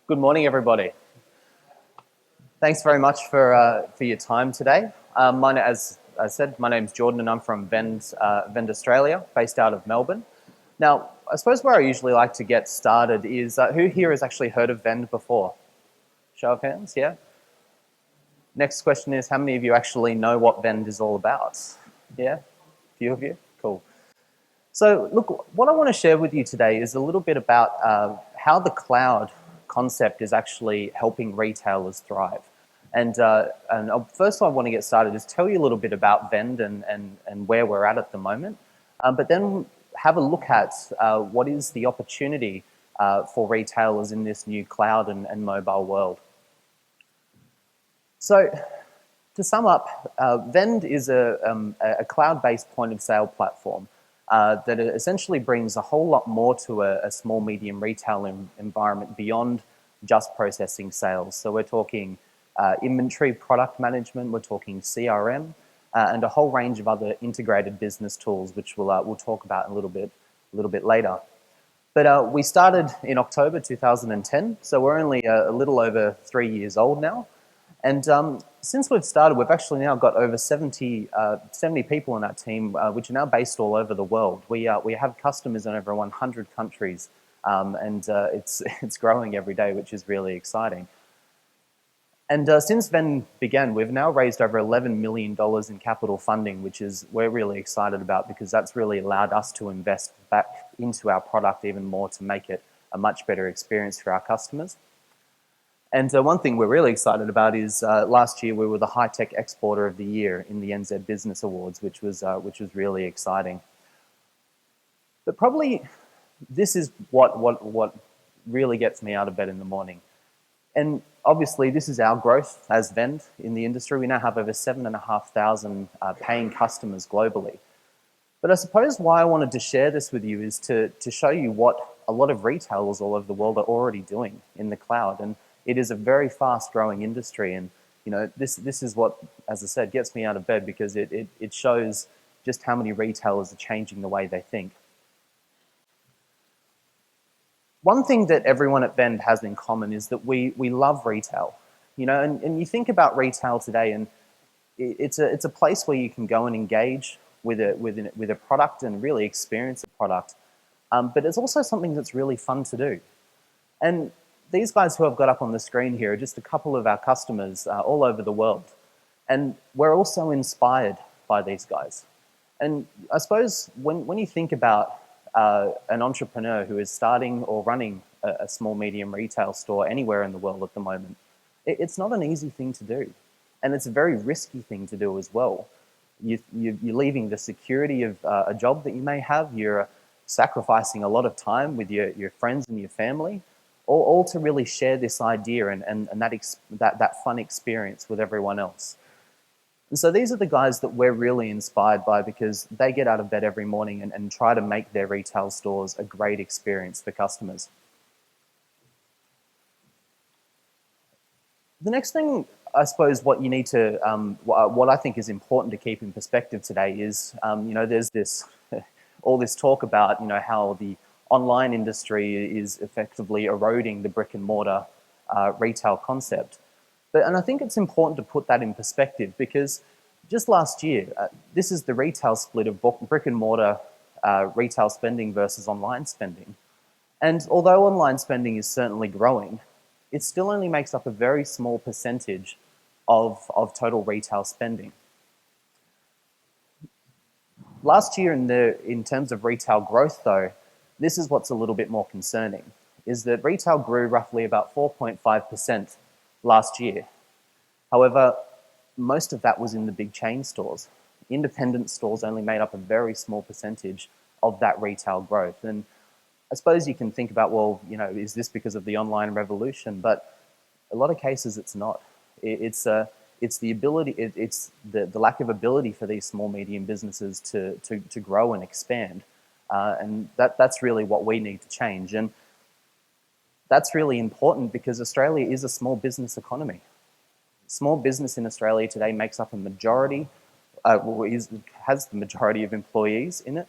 Good morning, everybody. Thanks very much for your time today. As I said, my name's Jordan and I'm from Vend Australia, based out of Melbourne. Now, I suppose where I usually like to get started is who here has actually heard of Vend before? Show of hands, yeah? Next question is, how many of you actually know what Vend is all about? Yeah? A few of you? Cool. So, look, what I want to share with you today is a little bit about how the cloud concept is actually helping retailers thrive. And first, I want to get started is tell you a little bit about Vend and where we're at the moment, but then have a look at what is the opportunity for retailers in this new cloud and mobile world. So, to sum up, Vend is a cloud-based point-of-sale platform that essentially brings a whole lot more to a small, medium retail environment beyond just processing sales. So we're talking inventory, product management, we're talking CRM, and a whole range of other integrated business tools, which we'll talk about a little bit later. But we started in October 2010, so we're only a little over 3 years old now. And since we've started, we've actually now got over 70 people in our team, which are now based all over the world. We have customers in over 100 countries, and it's growing every day, which is really exciting. And since Vend began, we've now raised over $11 million in capital funding, which we're really excited about because that's really allowed us to invest back into our product even more to make it a much better experience for our customers. And one thing we're really excited about is last year we were the High-Tech Exporter of the Year in the NZ Business Awards, which was really exciting. But probably this is what really gets me out of bed in the morning. And obviously this is our growth as Vend in the industry. We now have over 7,500 paying customers globally. But I suppose why I wanted to share this with you is to show you what a lot of retailers all over the world are already doing in the cloud. And it is a very fast-growing industry, and this is what, as I said, gets me out of bed because it shows just how many retailers are changing the way they think. One thing that everyone at Vend has in common is that we love retail, and you think about retail today, and it's a place where you can go and engage with a product and really experience a product, but it's also something that's really fun to do. And these guys who I've got up on the screen here are just a couple of our customers all over the world. And we're also inspired by these guys. And I suppose when you think about an entrepreneur who is starting or running a small, medium retail store anywhere in the world at the moment, it's not an easy thing to do. And it's a very risky thing to do as well. You're leaving the security of a job that you may have. You're sacrificing a lot of time with your friends and your family, all to really share this idea and that fun experience with everyone else. And so these are the guys that we're really inspired by because they get out of bed every morning and try to make their retail stores a great experience for customers. The next thing, I suppose, what you need to, what I think is important to keep in perspective today is, there's all this talk about, how the online industry is effectively eroding the brick and mortar retail concept. And I think it's important to put that in perspective because just last year, this is the retail split of brick and mortar retail spending versus online spending. And although online spending is certainly growing, it still only makes up a very small percentage of total retail spending. Last year, in terms of retail growth, though, this is what's a little bit more concerning, is that retail grew roughly about 4.5% last year. However, most of that was in the big chain stores. Independent stores only made up a very small percentage of that retail growth. And I suppose you can think about, well, is this because of the online revolution? But a lot of cases it's not. It's the ability, it's the lack of ability for these small, medium businesses to grow and expand. And that's really what we need to change. And that's really important because Australia is a small business economy. Small business in Australia today makes up a majority, has the majority of employees in it,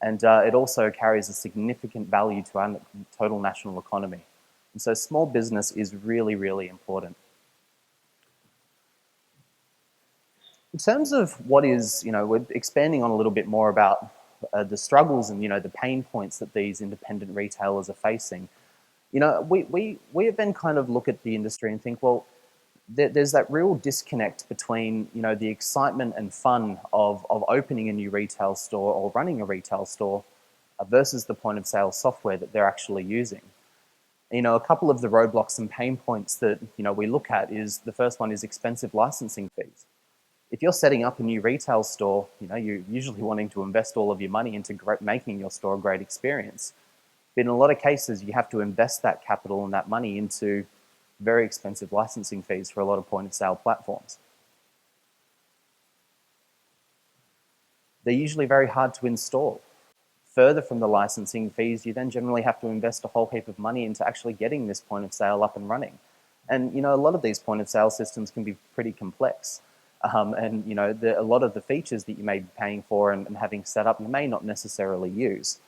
and it also carries a significant value to our total national economy. And so small business is really, really important. In terms of what is, we're expanding on a little bit more about the struggles and, the pain points that these independent retailers are facing. We have been kind of look at the industry and think, well, there's that real disconnect between, the excitement and fun of opening a new retail store or running a retail store versus the point of sale software that they're actually using. A couple of the roadblocks and pain points that, we look at is the first one is expensive licensing fees. If you're setting up a new retail store, you're usually wanting to invest all of your money into making your store a great experience. But in a lot of cases, you have to invest that capital and that money into very expensive licensing fees for a lot of point-of-sale platforms. They're usually very hard to install. Further from the licensing fees, you then generally have to invest a whole heap of money into actually getting this point-of-sale up and running. And a lot of these point-of-sale systems can be pretty complex. And a lot of the features that you may be paying for and having set up, you may not necessarily use.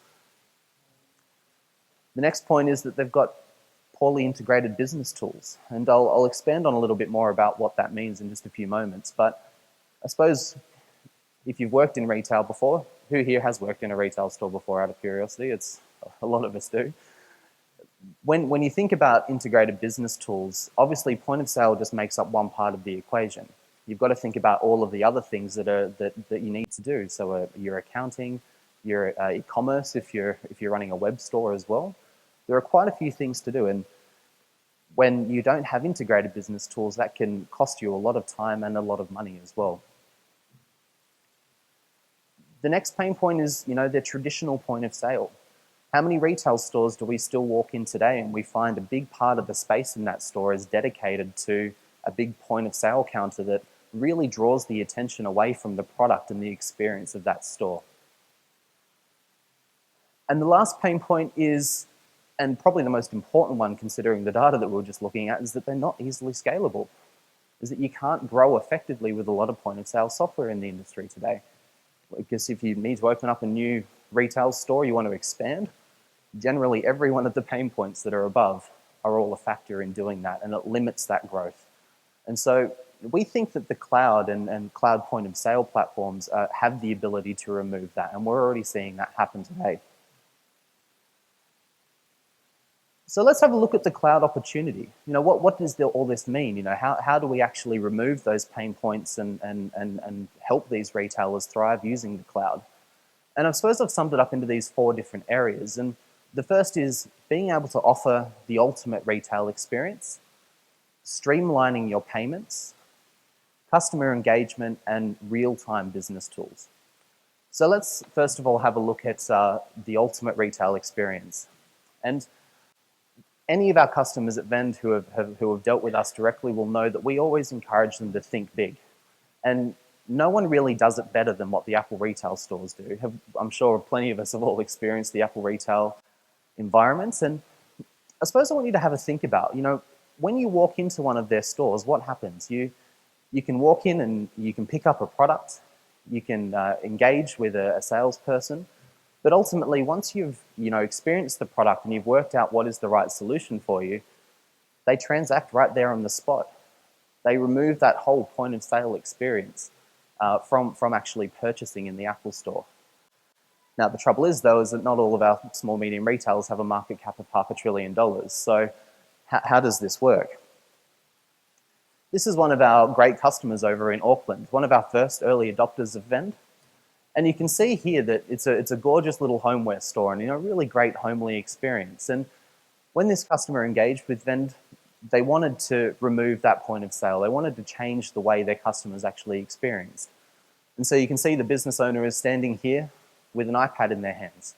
The next point is that they've got poorly integrated business tools, and I'll expand on a little bit more about what that means in just a few moments. But I suppose if you've worked in retail before, who here has worked in a retail store before out of curiosity? It's a lot of us do. When you think about integrated business tools, obviously point of sale just makes up one part of the equation. You've got to think about all of the other things that you need to do. So your accounting, your e-commerce, if you're running a web store as well. There are quite a few things to do, and when you don't have integrated business tools, that can cost you a lot of time and a lot of money as well. The next pain point is, the traditional point of sale. How many retail stores do we still walk in today and we find a big part of the space in that store is dedicated to a big point of sale counter that really draws the attention away from the product and the experience of that store? And the last pain point is, and probably the most important one considering the data that we were just looking at, is that they're not easily scalable. Is that you can't grow effectively with a lot of point of sale software in the industry today. Because if you need to open up a new retail store, you want to expand, generally every one of the pain points that are above are all a factor in doing that, and it limits that growth. And so we think that the cloud and cloud point of sale platforms have the ability to remove that, and we're already seeing that happen today. So let's have a look at the cloud opportunity. What does all this mean? How do we actually remove those pain points and help these retailers thrive using the cloud? And I suppose I've summed it up into these 4 different areas. And the first is being able to offer the ultimate retail experience, streamlining your payments, customer engagement, and real-time business tools. So let's first of all have a look at the ultimate retail experience. And any of our customers at Vend who have dealt with us directly will know that we always encourage them to think big. And no one really does it better than what the Apple retail stores do. I'm sure plenty of us have all experienced the Apple retail environments. And I suppose I want you to have a think about, when you walk into one of their stores, what happens? You can walk in and you can pick up a product, you can engage with a salesperson, but ultimately, once you've experienced the product and you've worked out what is the right solution for you, they transact right there on the spot. They remove that whole point of sale experience from actually purchasing in the Apple store. Now, the trouble is, though, is that not all of our small, medium retailers have a market cap of $500 billion. So how does this work? This is one of our great customers over in Auckland, one of our first early adopters of Vend. And you can see here that it's a gorgeous little homeware store and a really great homely experience. And when this customer engaged with Vend, they wanted to remove that point of sale. They wanted to change the way their customers actually experienced. And so you can see the business owner is standing here with an iPad in their hands.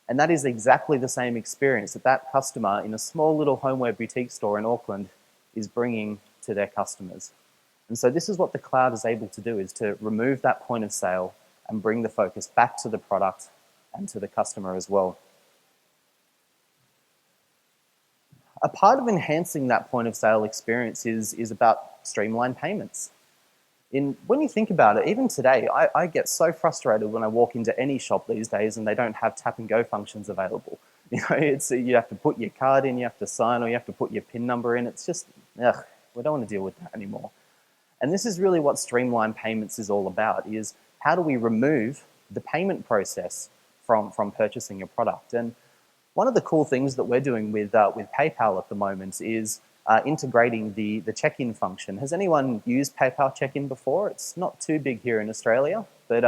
And that is exactly the same experience that customer in a small little homeware boutique store in Auckland is bringing to their customers. And so this is what the cloud is able to do, is to remove that point of sale and bring the focus back to the product and to the customer as well. A part of enhancing that point of sale experience is about streamlined payments. When you think about it, even today, I get so frustrated when I walk into any shop these days and they don't have tap and go functions available. You have to put your card in, you have to sign, or you have to put your PIN number in. It's just, ugh, we don't want to deal with that anymore. And this is really what streamlined payments is all about, is how do we remove the payment process from purchasing a product? And one of the cool things that we're doing with PayPal at the moment is integrating the check-in function. Has anyone used PayPal check-in before? It's not too big here in Australia, but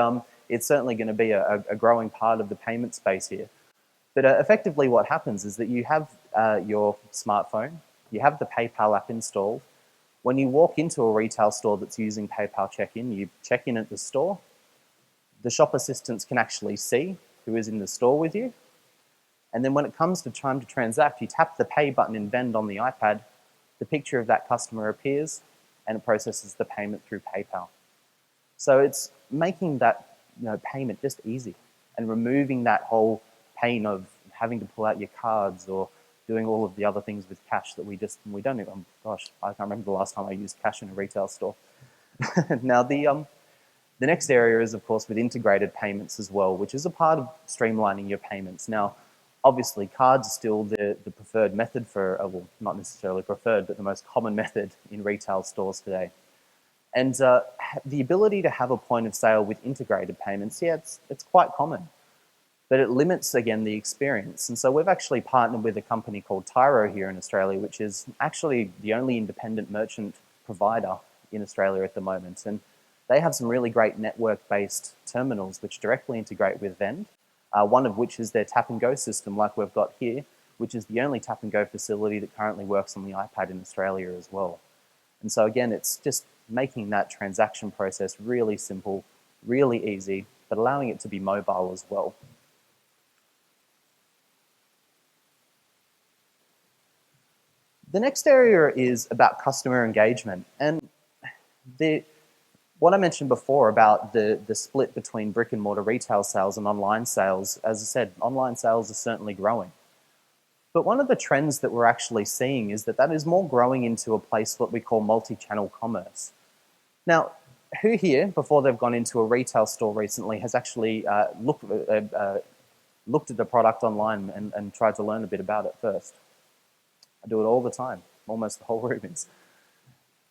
it's certainly going to be a growing part of the payment space here. But effectively what happens is that you have your smartphone, you have the PayPal app installed. When you walk into a retail store that's using PayPal check-in, you check in at the store. The shop assistants can actually see who is in the store with you. And then when it comes to time to transact, you tap the pay button in Vend on the iPad, the picture of that customer appears, and it processes the payment through PayPal. So it's making that payment just easy and removing that whole pain of having to pull out your cards or doing all of the other things with cash that we don't even, gosh, I can't remember the last time I used cash in a retail store. Now the next area is of course with integrated payments as well, which is a part of streamlining your payments. Now, obviously cards are still the preferred method for, well, not necessarily preferred, but the most common method in retail stores today. And the ability to have a point of sale with integrated payments, yeah, it's quite common. But it limits, again, the experience. And so we've actually partnered with a company called Tyro here in Australia, which is actually the only independent merchant provider in Australia at the moment. And they have some really great network-based terminals which directly integrate with Vend, one of which is their tap and go system like we've got here, which is the only tap and go facility that currently works on the iPad in Australia as well. And so again, it's just making that transaction process really simple, really easy, but allowing it to be mobile as well. The next area is about customer engagement. And what I mentioned before about the split between brick and mortar retail sales and online sales, as I said, online sales are certainly growing. But one of the trends that we're actually seeing is that is more growing into a place what we call multi-channel commerce. Now, who here, before they've gone into a retail store recently, has actually looked at the product online and tried to learn a bit about it first? I do it all the time, almost the whole room is.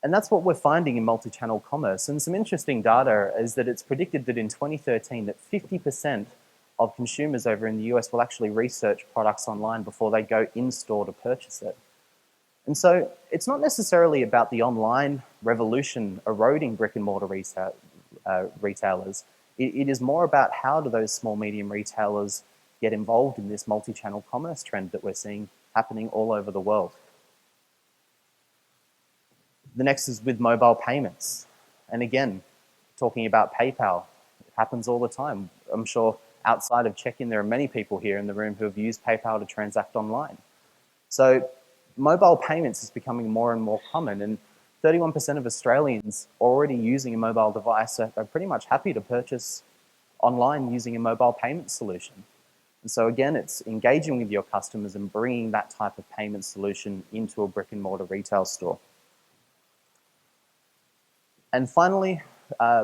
And that's what we're finding in multi-channel commerce. And some interesting data is that it's predicted that in 2013 that 50% of consumers over in the US will actually research products online before they go in-store to purchase it. And so it's not necessarily about the online revolution eroding brick and mortar retailers. It is more about how do those small, medium retailers get involved in this multi-channel commerce trend that we're seeing happening all over the world. The next is with mobile payments. And again, talking about PayPal, it happens all the time. I'm sure outside of check-in, there are many people here in the room who have used PayPal to transact online. So mobile payments is becoming more and more common, and 31% of Australians already using a mobile device are pretty much happy to purchase online using a mobile payment solution. And so again, it's engaging with your customers and bringing that type of payment solution into a brick and mortar retail store. And finally,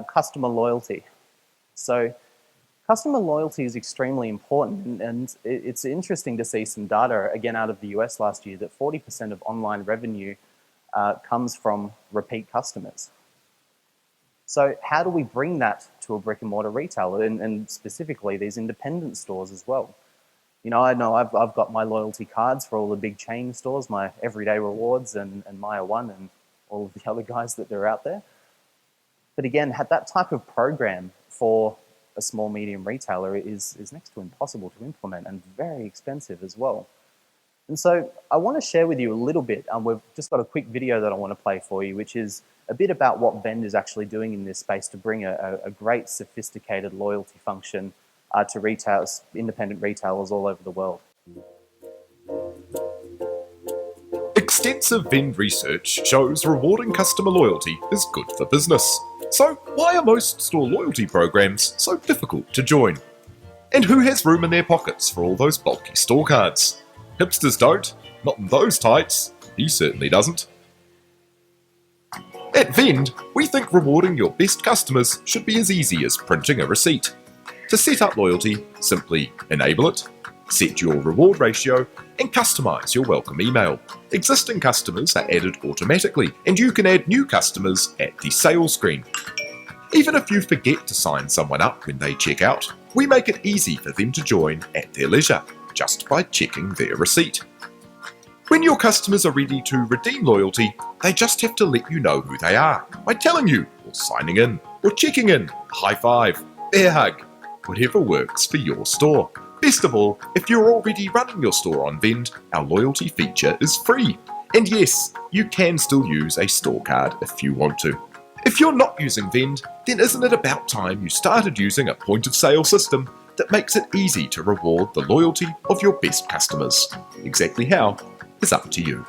customer loyalty. So customer loyalty is extremely important, and it's interesting to see some data, again, out of the US last year, that 40% of online revenue comes from repeat customers. So how do we bring that to a brick and mortar retailer, and specifically these independent stores as well? I know I've got my loyalty cards for all the big chain stores, my Everyday Rewards and Maya One and all of the other guys that are out there. But again, that type of program for a small, medium retailer is next to impossible to implement and very expensive as well. And so I want to share with you a little bit, we've just got a quick video that I want to play for you, which is a bit about what Vend is actually doing in this space to bring a great sophisticated loyalty function to independent retailers all over the world. Extensive Vend research shows rewarding customer loyalty is good for business. So why are most store loyalty programs so difficult to join? And who has room in their pockets for all those bulky store cards? Hipsters don't, not in those tights. He certainly doesn't. At Vend, we think rewarding your best customers should be as easy as printing a receipt. To set up loyalty, simply enable it, Set your reward ratio and customize your welcome email. Existing customers are added automatically, and you can add new customers at the sales screen. Even if you forget to sign someone up when they check out, we make it easy for them to join at their leisure, just by checking their receipt. When your customers are ready to redeem loyalty, they just have to let you know who they are by telling you, or signing in, or checking in, high five, bear hug, whatever works for your store. Best of all, if you're already running your store on Vend, our loyalty feature is free. And yes, you can still use a store card if you want to. If you're not using Vend, then isn't it about time you started using a point of sale system that makes it easy to reward the loyalty of your best customers? Exactly how is up to you.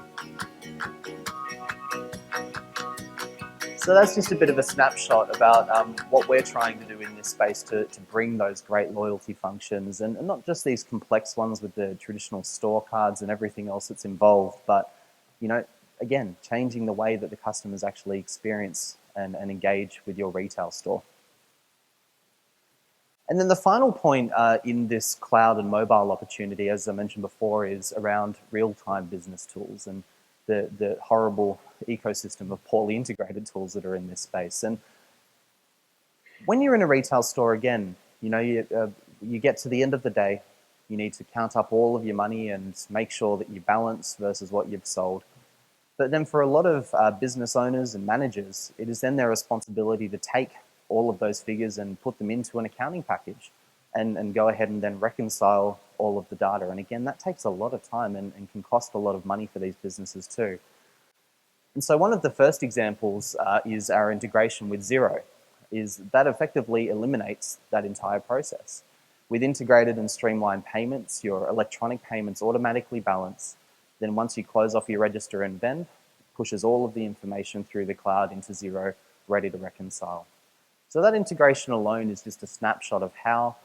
So that's just a bit of a snapshot about what we're trying to do in this space to bring those great loyalty functions, and not just these complex ones with the traditional store cards and everything else that's involved, but, you know, again, changing the way that the customers actually experience and engage with your retail store. And then the final point in this cloud and mobile opportunity, as I mentioned before, is around real-time business tools and the horrible ecosystem of poorly integrated tools that are in this space. And when you're in a retail store, again, you know, you get to the end of the day, you need to count up all of your money and make sure that you balance versus what you've sold. But then for a lot of business owners and managers, it is then their responsibility to take all of those figures and put them into an accounting package and go ahead and then reconcile all of the data. And again, that takes a lot of time and can cost a lot of money for these businesses too. And so one of the first examples is our integration with Xero, is that effectively eliminates that entire process. With integrated and streamlined payments, your electronic payments automatically balance. Then once you close off your register in Vend, pushes all of the information through the cloud into Xero, ready to reconcile. So that integration alone is just a snapshot of how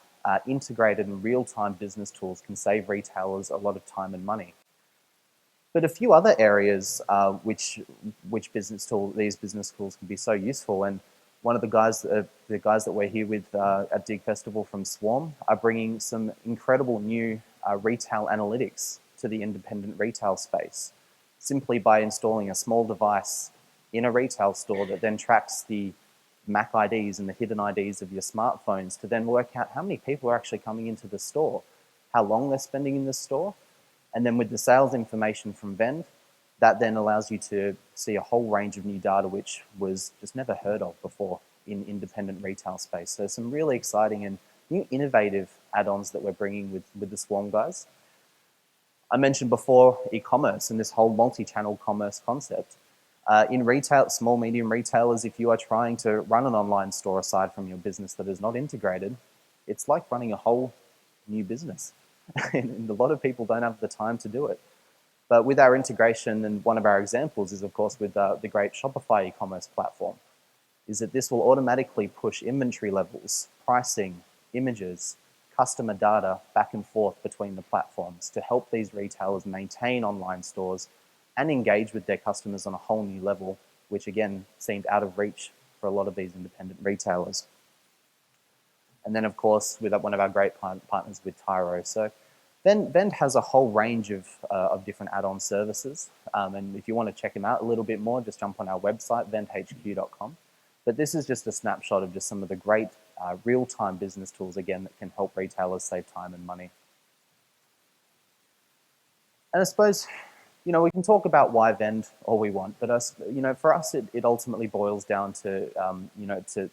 integrated and real-time business tools can save retailers a lot of time and money. But a few other areas which these business tools can be so useful, and one of the guys that we're here with at DiG Festival from Swarm are bringing some incredible new retail analytics to the independent retail space, simply by installing a small device in a retail store that then tracks the MAC IDs and the hidden IDs of your smartphones to then work out how many people are actually coming into the store, how long they're spending in the store, and then with the sales information from Vend, that then allows you to see a whole range of new data which was just never heard of before in independent retail space. So some really exciting and new innovative add-ons that we're bringing with the Swarm guys. I mentioned before e-commerce and this whole multi-channel commerce concept. In retail, small, medium retailers, if you are trying to run an online store aside from your business that is not integrated, it's like running a whole new business. And a lot of people don't have the time to do it. But with our integration, and one of our examples is, of course, with the great Shopify e-commerce platform, is that this will automatically push inventory levels, pricing, images, customer data back and forth between the platforms to help these retailers maintain online stores and engage with their customers on a whole new level, which again seemed out of reach for a lot of these independent retailers. And then, of course, with one of our great partners with Tyro. So Vend has a whole range of different add-on services. And if you want to check them out a little bit more, just jump on our website, vendhq.com. But this is just a snapshot of just some of the great real-time business tools, again, that can help retailers save time and money. And I suppose, you know, we can talk about why Vend all we want, but for us, it ultimately boils down to, to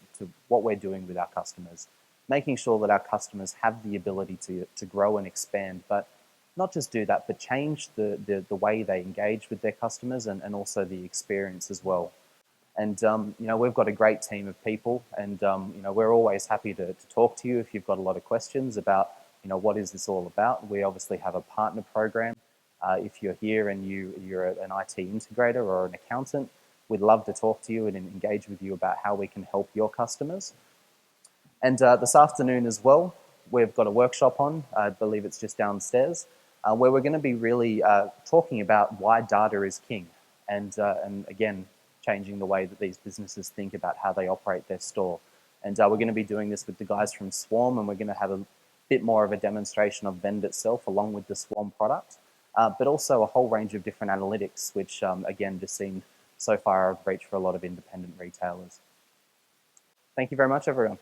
what we're doing with our customers, making sure that our customers have the ability to grow and expand, but not just do that, but change the way they engage with their customers and also the experience as well. And, we've got a great team of people, and, we're always happy to talk to you if you've got a lot of questions about, what is this all about? We obviously have a partner program. If you're here and you're an IT integrator or an accountant, we'd love to talk to you and engage with you about how we can help your customers. And this afternoon as well, we've got a workshop on, I believe it's just downstairs, where we're going to be really talking about why data is king, and again, changing the way that these businesses think about how they operate their store. And we're going to be doing this with the guys from Swarm, and we're going to have a bit more of a demonstration of Vend itself along with the Swarm product, but also a whole range of different analytics, which again just seemed so far out of reach for a lot of independent retailers. Thank you very much, everyone.